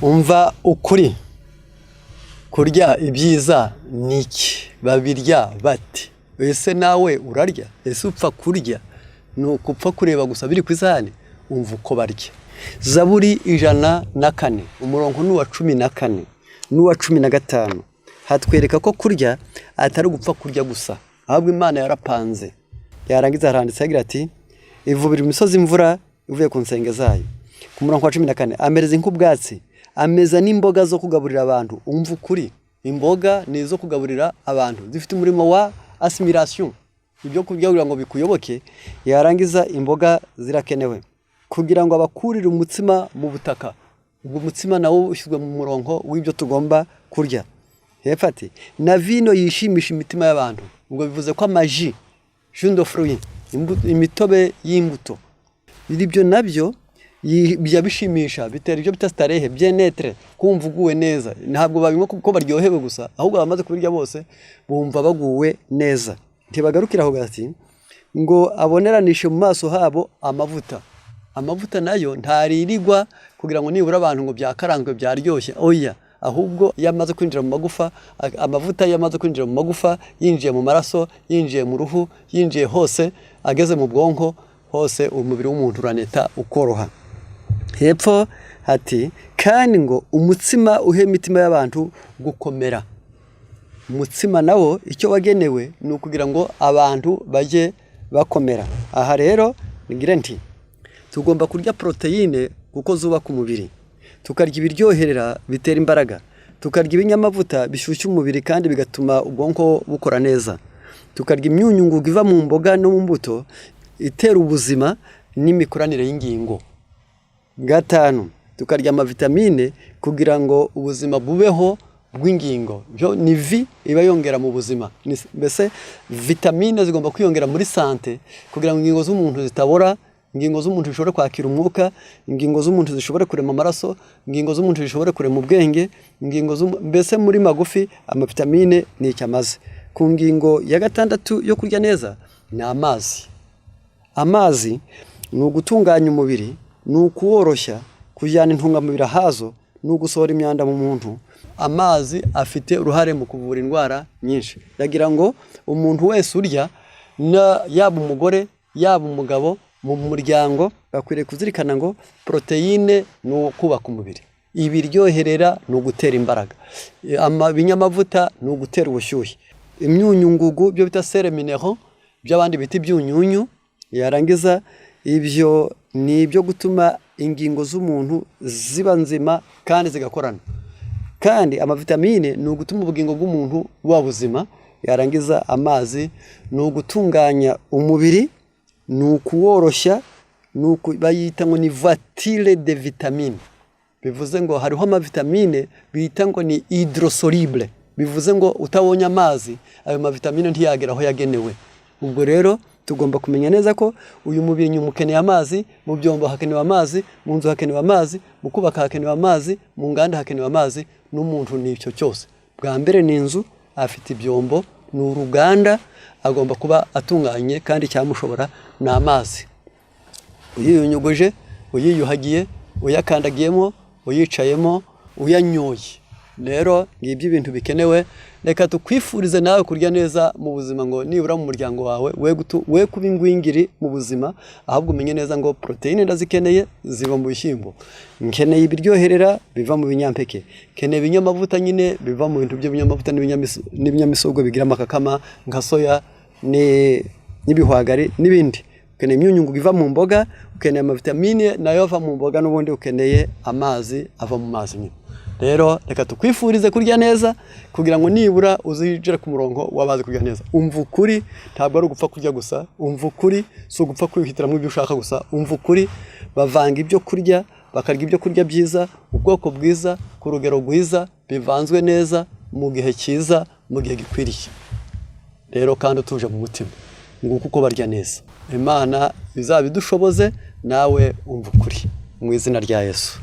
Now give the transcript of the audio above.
umva ukuri. Kurya ibyiza niki? Babirya bati? Ese nawe urarya? Ese upfa kurya? Nuko upfa kureba gusa biri ku isahani? Umva uko barya. Zaburi 104 umurongo n'uwa 14 n'uwa 15 hatwereka ko kurya atari gupfa kurya gusa, ahubwo Imana yarapanze. Yarangiza aranditse agira ati ivubira imisozi imvura ivuye ku nsenge zayo. Ku murongo wa 14 amereza ink'ubwatsi, ameza n'imboga zo kugaburira abantu. Umva ukuri, imboga ni zo kugaburira abantu zifite umurimo wa assimilation, ibyo kurya kugira ngo bikuyoboke. Yarangiza imboga zirakenewe kugira ngo abakurire umutsima mu butaka. Ubwo umutsima nawo ushyizwe mu murongo w'ibyo tugomba kurya. Hepfo ati na vino yishimisha imitima y'abantu. Ubwo bivuze ko amaji jus de fruit, imitobe y'imbuto, ibyo nabyo byabishimisha, bitera ibyo bita starehe, bien-être, kumva uguwe neza. Ntabwo babimo kuko baryohewe gusa, ahubwo bamaze kubirya bose bumva baguwe neza. Ntibagarukira aho gati ngo aboneranishe mu maso habo amavuta. Amavuta nayo ntaririrwa kugira ngo nibura abantu ngo byakaranzwe byaryoshye, oya, ahubwo yamaze kwinjira mu magufa. Amavuta yamaze kwinjira mu magufa, yinjiye mu maraso, yinjiye mu ruhu, yinjiye hose, ageze mu bwonko hose, umubiri w'umuntu uraneta ukoroha. Hepfo hati kandi ngo umutsima uhe imitima y'abantu gukomera. Umutsima nawo icyo wagenewe ni ukugira ngo abantu baje bakomera. Aha rero ngire nti tugomba kurya proteine kuko zubaka umubiri, tukarya ibiryoherera bitera imbaraga, tukarya ibinyamavuta bishyushya umubiri kandi bigatuma ubwonko bukora neza, tukarya imyunyungugu iva mu mboga no mu mbuto itera ubuzima n'imikoranire y'ingingo. 5 tukarya amavitamine kugira ngo ubuzima bubeho bw'ingingo. Byo ni vi iba yongera mu buzima. Mbese vitamine zigomba kwiyongera muri sante kugira ngo ingingo z'umuntu zitabora, ingingo z'umuntu zishobore kwakira umwuka, ingingo z'umuntu zishobore kurema amaraso, ingingo z'umuntu zishobore kurema ubwenge, ingingo mbese muri magufi amavitamine ni icyamaze. Ku ngingo ya 6 yo kurya neza ni amazi. Amazi ni ugutunganya umubiri, ni ukuworoshya, kujyana intungamubiri ahazo, ni ugusohora imyanda mu muntu. Amazi afite uruhare mu kuvura indwara nyinshi. Yagira ngo umuntu wese urya, yaba umugore yaba umugabo mu muryango, bakwiriye kuzirikana ngo proteine ni ukubaka umubiri, ibiryoherera ni ugutera imbaraga, ibinyamavuta ni ugutera ubushyuhe, imyunyungugu byo bita sere minero by'abandi biti byunyunyu. Yarangiza ibyo ni ibyo gutuma ingingo z'umuntu ziba nzima kandi zigakorana. Kandi amavitamine ni ugutuma ubugingo bw'umuntu buba buzima. Yarangiza amazi ni ugutunganya umubiri, ni ukuworoshya, bayita ngo ni voiture de vitamine. Bivuze ngo hariho amavitamine bita ngo ni hydrosoluble, bivuze ngo utabonye amazi ayo mavitamine ntiyagera aho yagenewe. Ubwo rero tugomba kumenya neza ko uyu mubiri nyuma ukeneye amazi, mu byombo hakenewe amazi, mu nzu hakenewe amazi, mu kubaka hakenewe amazi, mu nganda hakenewe amazi, n'umuntu n'icyo cyose. Bwa mbere ni inzu, afite ibyombo, ni uruganda, agomba kuba atunganye kandi cyamushobora ni amazi. Uyiyunyuguje, uyiyuhagiye, uyakandagiyemo, uyicayemo, uyanyoye. Rero ngibyo ibintu bikenewe. Reka tukwifurize nawe kurya neza mu buzima, ngo nibura mu muryango wawe we kuba ingwingiri mu buzima, ahubwo umenye neza ngo proteine ndazikeneye ziva mu bishyimbo, nkeneye ibiryoherera biva mu binyampeke, nkeneye ibinyamavuta nyine biva mu bintu by'ibinyamavuta n'ibinyamisogwe bigira amakakama nka soya n'ibihwagari n'ibindi, ukeneye imyunyungugu iva mu mboga, ukeneye amavitamine nayo ava mu mboga, n'ubundi ukeneye amazi ava mu mazi nyine. Rero reka tukwifurize kurya neza kugira ngo nibura uzijere ku murongo wabazi kurya neza. Umva ukuri, ntabwo ari ugupfa kurya gusa. Umva ukuri, si ugupfa kwihitiramo ibyo ushaka gusa. Umva ukuri, bavanga ibyo kurya, bakarya ibyo kurya byiza, ubwoko bwiza, ku rugero rwiza, bivanzwe neza, mu gihe cyiza, mu gihe gikwiriye. Rero kandi utuje mu mutima, nguko uko barya neza. Imana izabidushoboze, nawe umva ukuri mu izina rya Yesu.